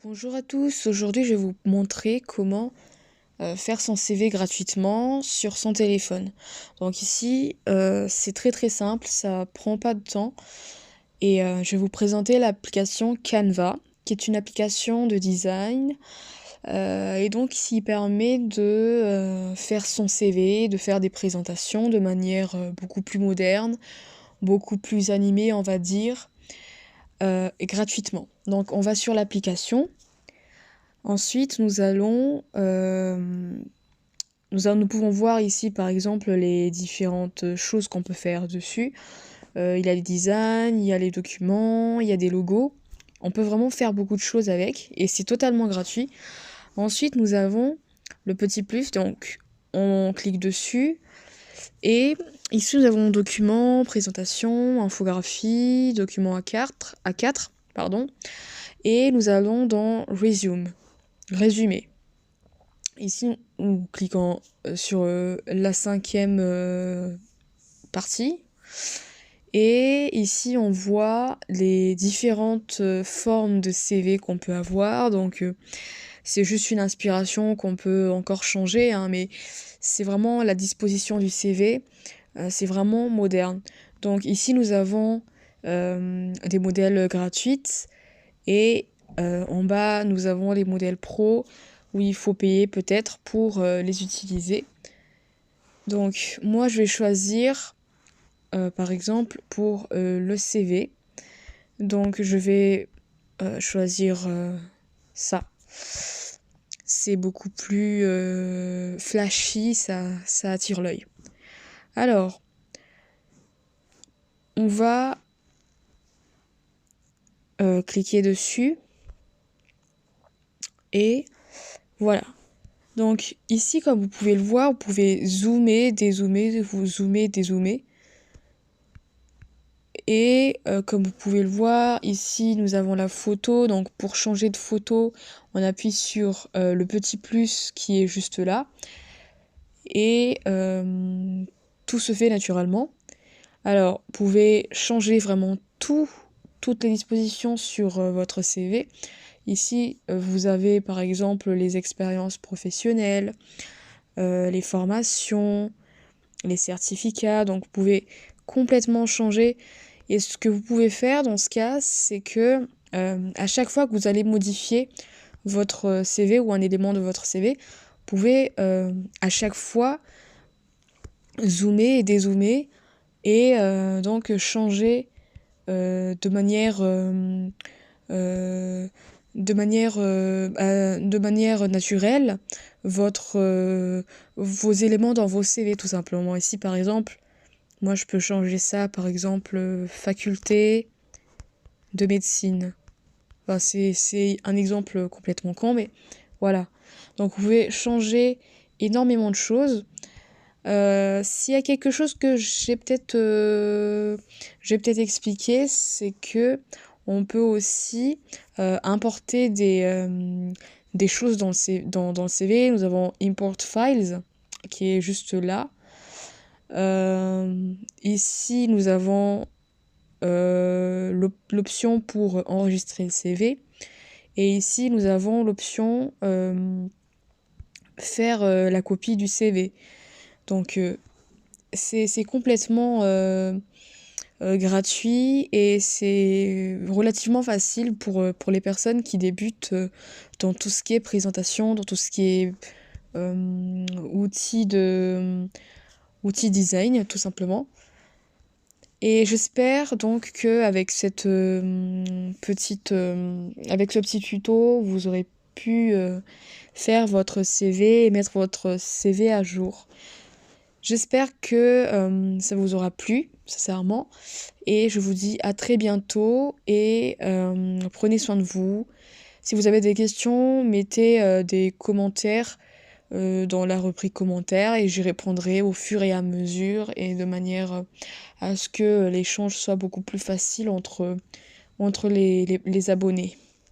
Bonjour à tous, aujourd'hui je vais vous montrer comment faire son CV gratuitement sur son téléphone. Donc ici c'est très simple, ça prend pas de temps et je vais vous présenter l'application Canva qui est une application de design et donc qui permet de faire son CV, de faire des présentations de manière beaucoup plus moderne, beaucoup plus animée on va dire et gratuitement. Donc on va sur l'application. Ensuite, nous pouvons voir ici par exemple les différentes choses qu'on peut faire dessus. Il y a les designs, il y a les documents, il y a des logos. On peut vraiment faire beaucoup de choses avec et c'est totalement gratuit. Ensuite, nous avons le petit plus, donc on clique dessus et ici nous avons documents, présentation, infographie, documents A4, pardon, et nous allons dans Resume. Résumé. Ici, nous cliquons sur la 5e partie. Et ici, on voit les différentes formes de CV qu'on peut avoir. Donc, c'est juste une inspiration qu'on peut encore changer, hein, mais c'est vraiment la disposition du CV. C'est vraiment moderne. Donc, ici, nous avons des modèles gratuites et en bas, nous avons les modèles pro où il faut payer peut-être pour les utiliser. Donc moi, je vais choisir, par exemple, pour le CV. Donc je vais choisir ça. C'est beaucoup plus flashy, ça attire l'œil. Alors, on va cliquer dessus. Et voilà. Donc ici, comme vous pouvez le voir, vous pouvez zoomer, dézoomer, vous zoomer, dézoomer. Et comme vous pouvez le voir, ici nous avons la photo. Donc pour changer de photo, on appuie sur le petit plus qui est juste là. Et tout se fait naturellement. Alors, vous pouvez changer vraiment toutes les dispositions sur votre CV. Ici, vous avez par exemple les expériences professionnelles, les formations, les certificats. Donc, vous pouvez complètement changer. Et ce que vous pouvez faire dans ce cas, c'est que à chaque fois que vous allez modifier votre CV ou un élément de votre CV, vous pouvez à chaque fois zoomer et dézoomer et donc changer de manière naturelle vos éléments dans vos CV tout simplement. Ici par exemple, moi je peux changer ça par exemple faculté de médecine. Enfin, c'est un exemple complètement con, mais voilà. Donc vous pouvez changer énormément de choses. S'il y a quelque chose que j'ai peut-être expliqué, c'est que on peut aussi importer des choses dans le CV. Nous avons Import Files, qui est juste là. Ici, nous avons l'option pour enregistrer le CV. Et ici, nous avons l'option faire la copie du CV. Donc, c'est complètement gratuit et c'est relativement facile pour les personnes qui débutent dans tout ce qui est présentation, dans tout ce qui est outils design, tout simplement. Et j'espère donc que avec avec ce petit tuto, vous aurez pu faire votre CV et mettre votre CV à jour. J'espère que ça vous aura plu, sincèrement. Et je vous dis à très bientôt et prenez soin de vous. Si vous avez des questions, mettez des commentaires dans la rubrique commentaires et j'y répondrai au fur et à mesure et de manière à ce que l'échange soit beaucoup plus facile entre les abonnés.